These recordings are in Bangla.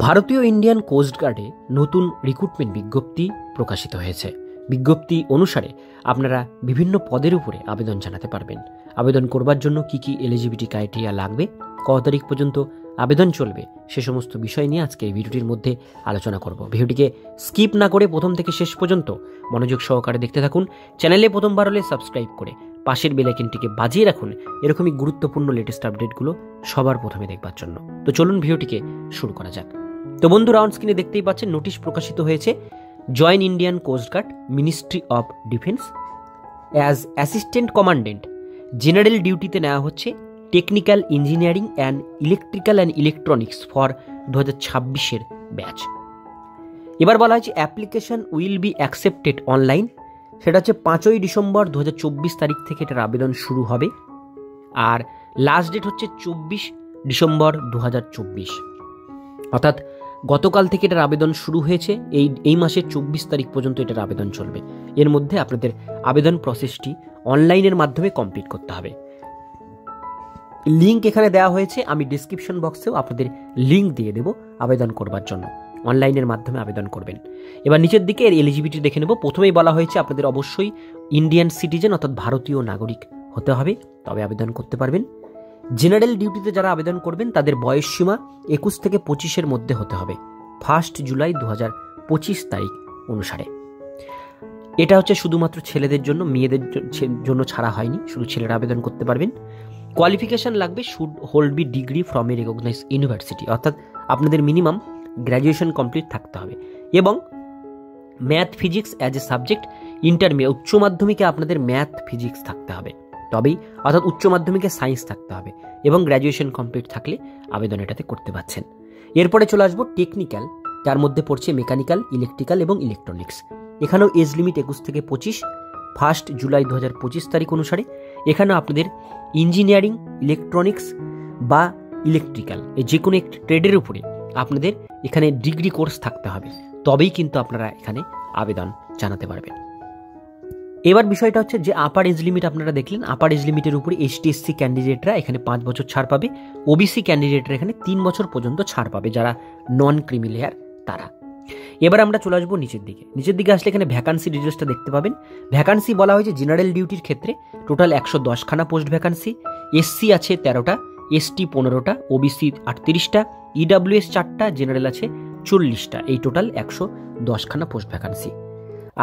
ভারতীয় ইন্ডিয়ান কোস্ট গার্ডে নতুন রিক্রুটমেন্ট বিজ্ঞপ্তি প্রকাশিত হয়েছে। বিজ্ঞপ্তি অনুসারে আপনারা বিভিন্ন পদের উপরে আবেদন জানাতে পারবেন। আবেদন করবার জন্য কি কি এলিজিবিলিটি ক্রাইটেরিয়া লাগবে, কত তারিখ পর্যন্ত আবেদন চলবে, সে সমস্ত বিষয় নিয়ে আজকে এই ভিডিওটির মধ্যে আলোচনা করব। ভিডিওটিকে স্কিপ না করে প্রথম থেকে শেষ পর্যন্ত মনোযোগ সহকারে দেখতে থাকুন। চ্যানেলে প্রথমবার হলে সাবস্ক্রাইব করে পাশের বেল আইকনটিকে বাজিয়ে রাখুন এরকমই গুরুত্বপূর্ণ লেটেস্ট আপডেটগুলো সবার প্রথমে দেখবার জন্য। তো চলুন ভিডিওটিকে শুরু করা যাক। তো বন্ধুরা, অন স্ক্রিনে দেখতেই পাচ্ছেন নোটিশ প্রকাশিত হয়েছে। Join Indian coast guard, ministry of defence as assistant commandant. General ডিউটিতে নেওয়া হচ্ছে technical engineering and electrical and electronics for 2026 batch. এবার বলা হয়েছে application will be accepted online. সেটা হচ্ছে 5ই ডিসেম্বর 2024 তারিখ থেকে এটার আবেদন শুরু হবে, আর লাস্ট ডেট হচ্ছে 24 ডিসেম্বর 2024। অর্থাৎ গতকাল থেকে এটার আবেদন শুরু হয়েছে। এই মাসের 24 তারিখ পর্যন্ত এটার আবেদন চলবে। এর মধ্যে আপনাদের আবেদন প্রসেসটি অনলাইনের মাধ্যমে কমপ্লিট করতে হবে। লিঙ্ক এখানে দেওয়া হয়েছে, আমি ডিসক্রিপশন বক্সেও আপনাদের লিঙ্ক দিয়ে দেব আবেদন করবার জন্য। অনলাইনের মাধ্যমে আবেদন করবেন। এবার নিচের দিকে এর এলিজিবিলিটি দেখে নেব। প্রথমেই বলা হয়েছে আপনাদের অবশ্যই ইন্ডিয়ান সিটিজেন অর্থাৎ ভারতীয় নাগরিক হতে হবে, তবে আবেদন করতে পারবেন। জেনারেল ডিউটিতে যারা আবেদন করবেন তাদের বয়স সীমা 21 থেকে 25-এর মধ্যে হতে হবে 1 জুলাই 2025 তারিখ অনুসারে। এটা হচ্ছে শুধুমাত্র ছেলেদের জন্য, মেয়েদের জন্য ছাড়া হয়নি, শুধু ছেলেরা আবেদন করতে পারবেন। কোয়ালিফিকেশন লাগবে should hold be degree from a recognise university, অর্থাৎ আপনাদের মিনিমাম গ্র্যাজুয়েশন কমপ্লিট থাকতে হবে এবং math physics as a subject intermediate, উচ্চ মাধ্যমিকে আপনাদের ম্যাথ ফিজিক্স থাকতে হবে তবেই, অর্থাৎ উচ্চ মাধ্যমিকে সায়েন্স থাকতে হবে এবং গ্র্যাজুয়েশন কমপ্লিট থাকলে আবেদন এটাতে করতে পারছেন। এরপরে চলে আসবো টেকনিক্যাল, যার মধ্যে পড়ছে মেকানিক্যাল, ইলেকট্রিক্যাল এবং ইলেকট্রনিক্স। এখানেও এজ লিমিট 21 থেকে 25, 1 জুলাই 2025 তারিখ অনুসারে। এখানেও আপনাদের ইঞ্জিনিয়ারিং, ইলেকট্রনিক্স বা ইলেকট্রিক্যাল এই যে কোনো একটি ট্রেডের উপরে আপনাদের এখানে ডিগ্রি কোর্স থাকতে হবে, তবেই কিন্তু আপনারা এখানে আবেদন জানাতে পারবেন। এবার বিষয়টা হচ্ছে যে আপার এজ লিমিট আপনারা দেখলেন, আপার এজ লিমিটের উপরে ST/SC ক্যান্ডিডেটরা এখানে 5 বছর ছাড় পাবে, OBC ক্যান্ডিডেটরা এখানে 3 বছর পর্যন্ত ছাড় পাবে, যারা নন ক্রিমি লেয়ার তারা। এবার আমরা চলে আসবো নিচের দিকে। নিচের দিকে আসলে এখানে ভ্যাকান্সি ডিটেলসটা দেখতে পাবেন। ভ্যাকান্সি বলা হয়েছে জেনারেল ডিউটির ক্ষেত্রে টোটাল 110 খানা পোস্ট ভ্যাকান্সি। SC আছে 13টা, ST 15টা, OBC 38টা, EWS 4টা, জেনারেল আছে 40টা। এই টোটাল 110 খানা পোস্ট ভ্যাকান্সি।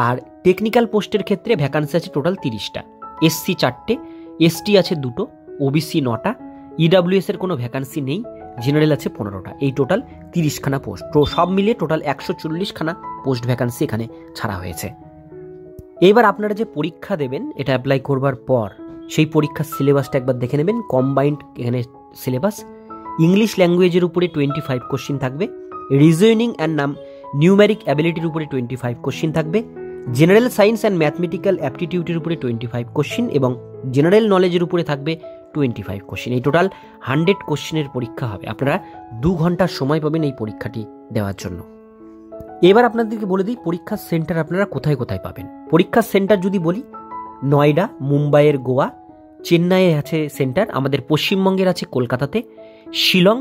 আর টেকনিক্যাল পোস্টের ক্ষেত্রে ভ্যাকান্সি আছে টোটাল 30টা। SC 4টে, ST আছে 2টো, OBC 9টা, EWS এর কোনো ভ্যাকান্সি নেই, জেনারেল আছে 15টা। এই টোটাল 30 খানা পোস্ট। তো সব মিলিয়ে টোটাল 140 খানা পোস্ট ভ্যাকান্সি এখানে ছাড়া হয়েছে। এবার আপনারা যে পরীক্ষা দেবেন এটা অ্যাপ্লাই করবার পর সেই পরীক্ষার সিলেবাসটা একবার দেখে নেবেন। কম্বাইন্ড এখানে সিলেবাস। ইংলিশ ল্যাঙ্গুয়েজের উপরে 25 কোশ্চিন থাকবে, রিজনিং অ্যান্ড নিউমেরিক অ্যাবিলিটির উপরে 25 কোশ্চিন থাকবে, জেনারেল সায়েন্স অ্যান্ড ম্যাথমেটিক্যাল অ্যাপটিটিউডের উপরে 25 কোশ্চিন এবং জেনারেল নলেজের উপরে থাকবে 25 কোশ্চিন। এই টোটাল 100 কোশ্চিনের পরীক্ষা হবে। আপনারা 2 ঘন্টার সময় পাবেন এই পরীক্ষাটি দেওয়ার জন্য। এবার আপনাদেরকে বলে দিই পরীক্ষার সেন্টার আপনারা কোথায় কোথায় পাবেন। পরীক্ষার সেন্টার যদি বলি, নয়ডা, মুম্বাইয়ের গোয়া, চেন্নাইয়ে আছে সেন্টার, আমাদের পশ্চিমবঙ্গের আছে কলকাতাতে, শিলং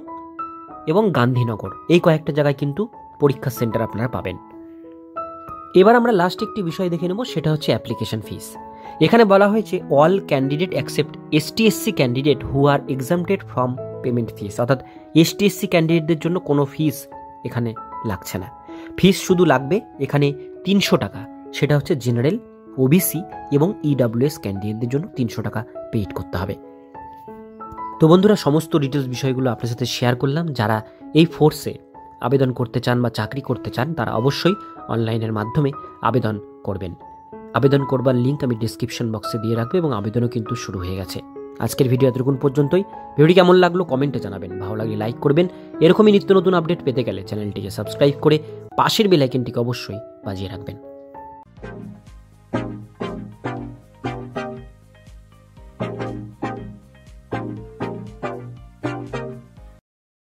এবং গান্ধীনগর, এই কয়েকটা জায়গায় কিন্তু পরীক্ষার সেন্টার আপনারা পাবেন। এবার আমরা লাস্ট একটি বিষয় দেখে নেব, সেটা হচ্ছে অ্যাপ্লিকেশন ফিস। এখানে বলা হয়েছে all candidate accept ST/SC candidate who are exempted from payment fees, অর্থাৎ ST/SC ক্যান্ডিডেটদের জন্য কোনো ফিস এখানে লাগছে না। ফিস শুধু লাগবে এখানে 300 টাকা, সেটা হচ্ছে জেনারেল, OBC এবং EWS ক্যান্ডিডেটদের জন্য 300 টাকা পেইড করতে হবে। তো বন্ধুরা, সমস্ত ডিটেলস বিষয়গুলো আপনার সাথে শেয়ার করলাম। যারা এই ফোর্সে আবেদন করতে চান বা চাকরি করতে চান তারা অবশ্যই অনলাইনের মাধ্যমে আবেদন করবেন। আবেদন করবার লিঙ্ক আমি ডিসক্রিপশন বক্সে দিয়ে রাখবো এবং আবেদনও কিন্তু শুরু হয়ে গেছে। আজকের ভিডিও এতটুকুন পর্যন্তই। ভিডিওটি কেমন লাগলো কমেন্টে জানাবেন, ভালো লাগলে লাইক করবেন। এরকমই নিত্য নতুন আপডেট পেতে গেলে চ্যানেলটিকে সাবস্ক্রাইব করে পাশের বেল আইকনটিকে অবশ্যই বাজিয়ে রাখবেন।